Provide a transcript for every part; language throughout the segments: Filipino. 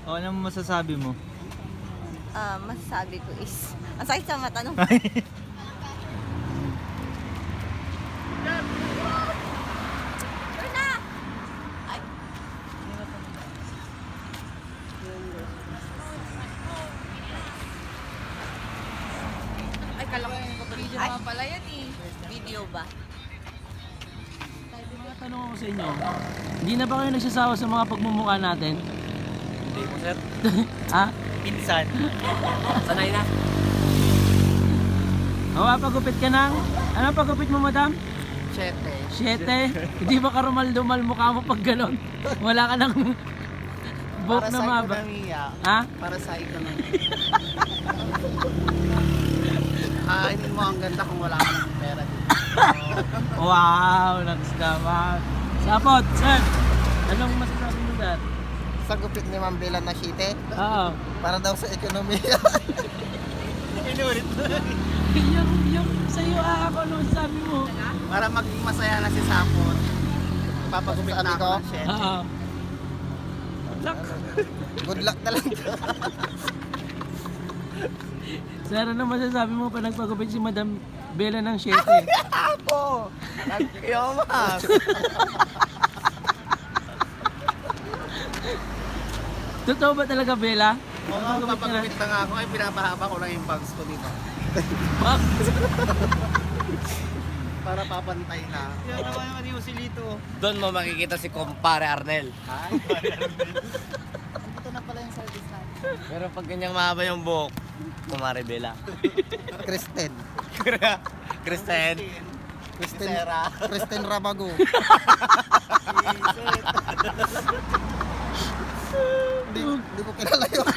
O, ano masasabi mo? Masasabi ko is, ang sakit sa mata nung Ay, kala ko yung video naman pala yan eh. video ba? Mga tanong ako sa inyo, hindi na ba kayo nagsasawa sa mga pagmumukha natin? Hindi mo, sir. Ha? Pinsan. Sanay na. Pagupit ka ng... Ano pagupit mo, madam? 7. Hindi ba karumal-dumal mukha mo pag ganon? Wala ka ng buhok na maba. Ha? Para sa ekonomiya. Hindi mo ang ganda kung wala kang pera dito. Wow, nagsama. Sapot, sir. Anong masasabi mo dad? Sa gupit ni Ma'am Bella na shite, Oo. para daw sa ekonomiya. Yung sa'yo ako, ano sabi mo? Para maging masaya na si Sapot. Papagupit na ako ng shite. Oo. Good luck na lang. Sir, ano masasabi mo pa nagpagupit si Madam Bella ng 7? Ako! Nagkiyomas! Totoo ba talaga, Bella? Oo, papagupit na nga ako. Ay, pinapahaba ko lang yung bags ko dito. Para papantay na. Yan naman naman yung silito. Doon mo makikita si Kumpare Arnel. Dito na pala yung service natin. Pero pag ganyang mahaba yung buhok, Kumare Bella. Kristen. Kristen. Kristen Rabago. Hindi ko kilala yun.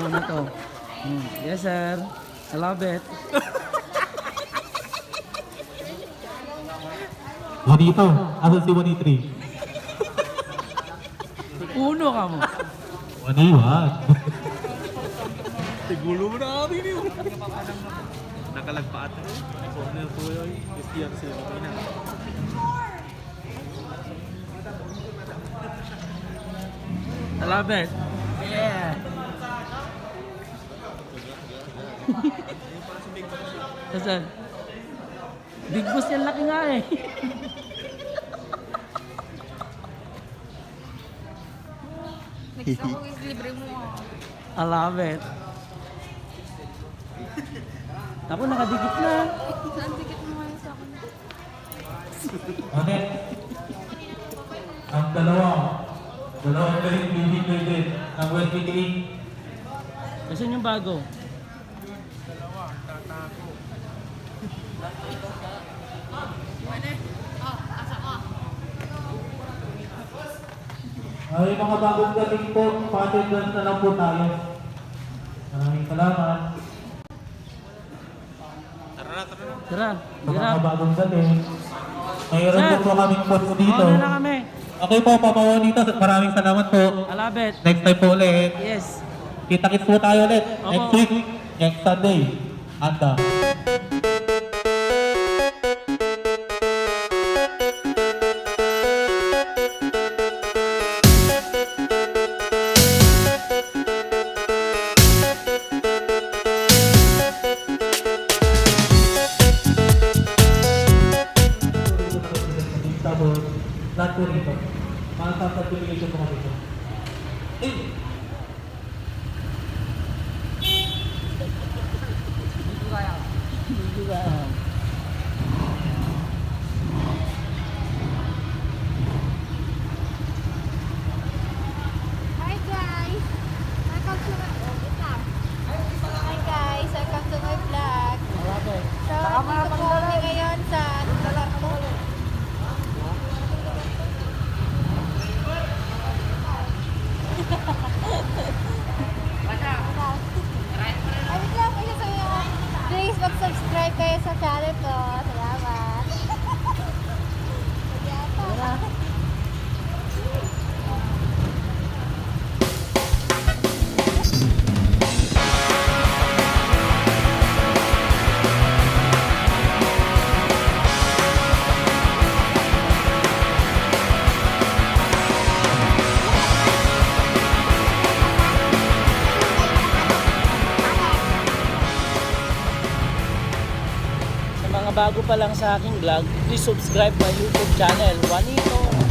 muna to. Yes, sir. I love it. Juanito, asan si Juanitri? Uno ka mo. Juaniwan. Tigulo mo na kami niyo. Nakalagpaat. Corner po yun. Christian siya. Okay na. I love it. Yeah. Nasaan? Big Boss yan, laki nga eh. Next ako is libre mo. I love it. Ako nakadikit na. Saan ticket mo ngayon sa akin? Okay. Ang dalawang galing bibigay din ng West Meeting. Kasi yung bago. Ay, mga bagong galing po, pa-attendance na lang po tayo. Maraming salamat. Tara, Sa hirap. mga bagong galing. Mayroon Sir, po kaming post dito. Mauna na kami. Okay po, Papa Juanito, maraming salamat po. I love it. Next time po ulit. Yes. Kita-kits po tayo ulit. Opo. Next week, next Sunday. Anda. Tapos, lahat po rito. Mga sa-certification po kami ito. Hi guys! Welcome to my vlog. Hi guys! Welcome to my vlog. So, dito po kami ngayon sa Talarto. Ay, wait lang. May sasabihin ako. Please, mag-subscribe kayo sa channel ko. Salamat. Salamat. Sa mga bago pa lang sa aking vlog, please subscribe my YouTube channel, Juanito.